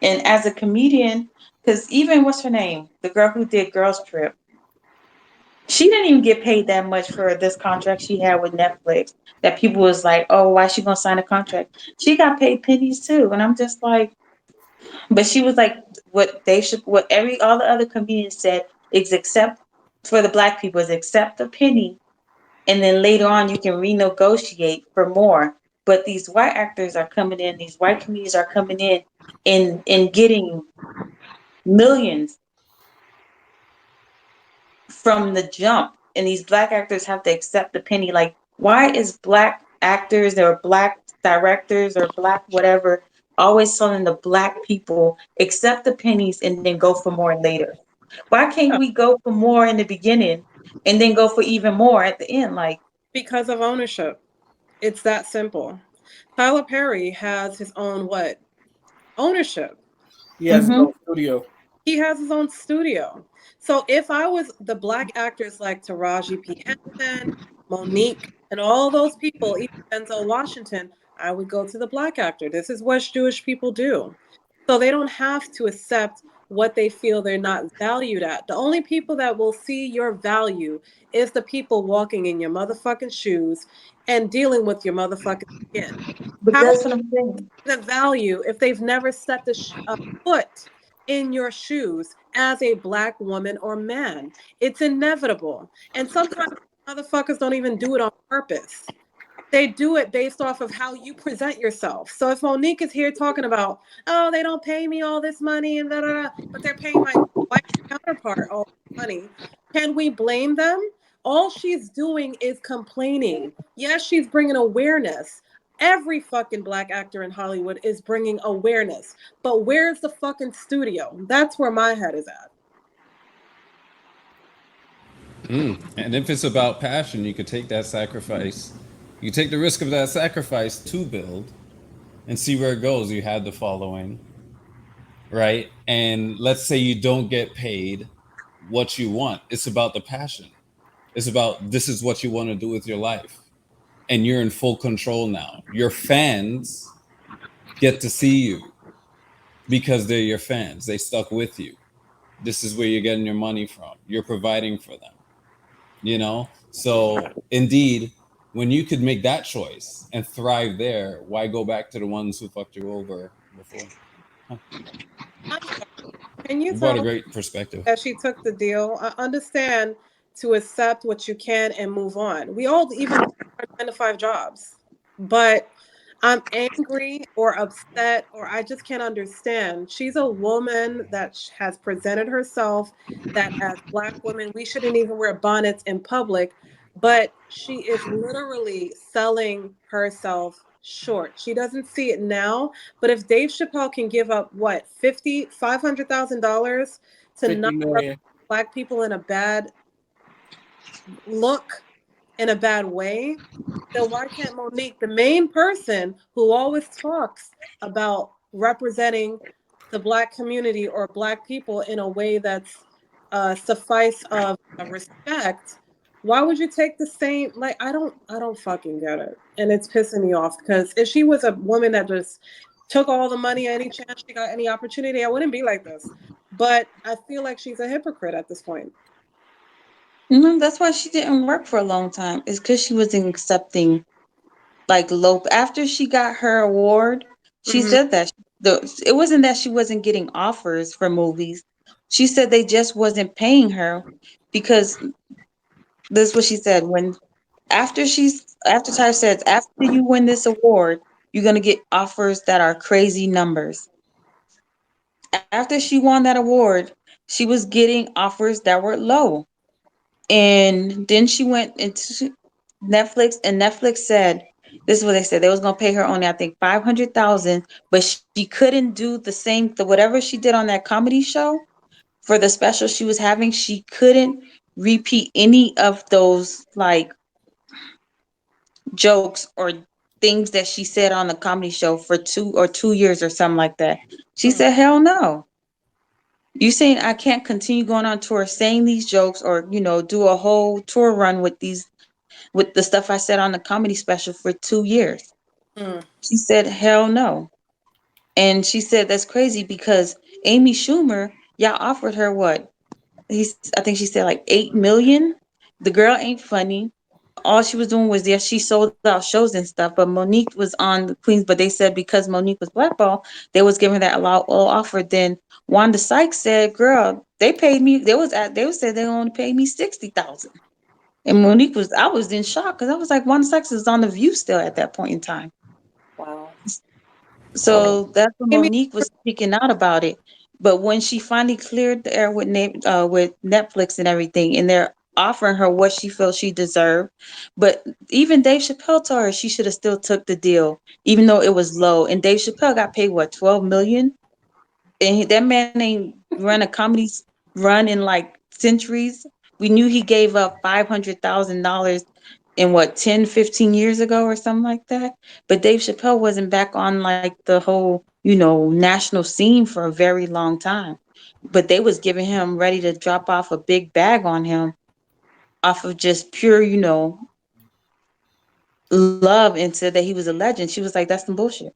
And as a comedian, because even what's her name, the girl who did Girls Trip, she didn't even get paid that much for this contract she had with Netflix. That people was like, oh, why is she gonna sign a contract? She got paid pennies too, and I'm just like, but she was like, what every all the other comedians said is accept for the black people is accept a penny, and then later on you can renegotiate for more. But these white actors are coming in, these white comedians are coming in and getting millions from the jump, and these black actors have to accept the penny. Like, why is black actors or black directors or black whatever always telling the black people accept the pennies and then go for more later? Why can't we go for more in the beginning and then go for even more at the end? Like, Because of ownership. It's that simple. Tyler Perry has his own what? Ownership. He has his Mm-hmm. own studio. He has his own studio. So if I was the black actors like Taraji P. Henson, Monique, and all those people, even Denzel Washington, I would go to the black actor. This is what Jewish people do. So they don't have to accept what they feel they're not valued at. The only people that will see your value is the people walking in your motherfucking shoes and dealing with your motherfucking skin. But How that's what I'm saying. the value if they've never set a foot in your shoes as a black woman or man? It's inevitable. And sometimes motherfuckers don't even do it on purpose. They do it based off of how you present yourself. So if Monique is here talking about, oh, they don't pay me all this money and da da da, but they're paying my white counterpart all this money, can we blame them? All she's doing is complaining. Yes, she's bringing awareness. Every fucking black actor in Hollywood is bringing awareness. But where's the fucking studio? That's where my head is at. And if it's about passion, you could take that sacrifice. You take the risk of that sacrifice to build and see where it goes. You had the following, right? And let's say you don't get paid what you want. It's about the passion. It's about this is what you want to do with your life. And you're in full control now. Your fans get to see you because they're your fans. They stuck with you. This is where you're getting your money from. You're providing for them, you know? So, indeed, when you could make that choice and thrive there, why go back to the ones who fucked you over before? Huh. I'm sorry. Can you You brought a tell great perspective. that she took the deal? I understand to accept what you can and move on. We all even do our 9 to 5 jobs. But I'm angry or upset, or I just can't understand. She's a woman that has presented herself that as Black women, we shouldn't even wear bonnets in public, but she is literally selling herself short. She doesn't see it now, but if Dave Chappelle can give up what, 50, $500,000 to 50 not represent million. Black people in a bad look, in a bad way, then why can't Monique, the main person who always talks about representing the Black community or Black people in a way that's suffice of respect, why would you take the same? Like, I don't fucking get it, and it's pissing me off because if she was a woman that just took all the money any chance she got, any opportunity, I wouldn't be like this. But I feel like she's a hypocrite at this point. That's why she didn't work for a long time. It's because she wasn't accepting like low. After she got her award, she Hmm. said that it wasn't that she wasn't getting offers for movies. She said they just wasn't paying her because this is what she said when after Tyler says after you win this award, you're gonna get offers that are crazy numbers. After she won that award, she was getting offers that were low. And then she went into Netflix, and Netflix said, "This is what they said. They was gonna pay her only, I think, 500,000, but she couldn't do whatever she did on that comedy show for the special she was having. She couldn't repeat any of those like jokes or things that she said on the comedy show for 2 years or something like that." She Hmm. said, "Hell no." You saying I can't continue going on tour saying these jokes or do a whole tour run with the stuff I said on the comedy special for 2 years? Hmm. She said, "Hell no." And she said that's crazy because Amy Schumer, y'all offered her what? I think she said like 8 million. The girl ain't funny. All she was doing was, yes, she sold out shows and stuff, but Monique was on the Queens, but they said because Monique was blackball, they was giving her that low offer. Then Wanda Sykes said, "Girl, they paid me. They said they only paid me 60,000." And Monique was, I was in shock because I was like, Wanda Sykes is on the View still at that point in time. Wow. So So that's when Amy, Monique was speaking out about it. But when she finally cleared the air with Netflix and everything, and they're offering her what she feels she deserved, but even Dave Chappelle told her she should have still took the deal, even though it was low. And Dave Chappelle got paid what, 12 million, and that man ain't run a comedy run in like centuries. We knew he gave up $500,000 in what 10, 15 years ago or something like that. But Dave Chappelle wasn't back on like the whole, national scene for a very long time. But they was giving him ready to drop off a big bag on him off of just pure, love into that he was a legend. She was like, that's some bullshit.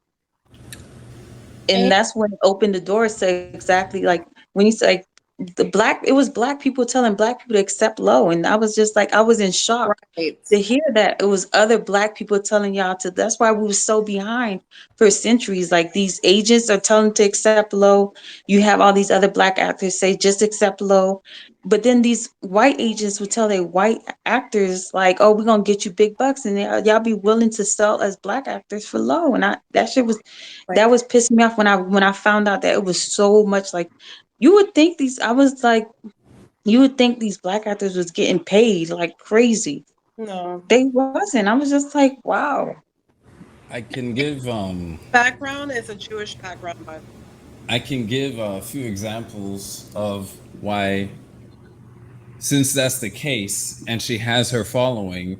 And And that's when it opened the doors to exactly like when you say it was black people telling black people to accept low. And I was just like, I was in shock right. to hear that it was other black people telling y'all to. That's why we were so behind for centuries. Like these agents are telling to accept low. You have all these other black actors say just accept low. But then these white agents would tell their white actors like, "Oh, we're gonna get you big bucks," and y'all be willing to sell as black actors for low. And that shit was that was pissing me off when I found out that it was so much like you would think these. I was like, you would think these black actors was getting paid like crazy. No. They wasn't. I was just like, wow. I can give Background is a Jewish background, by the way. I can give a few examples of why, since that's the case and she has her following,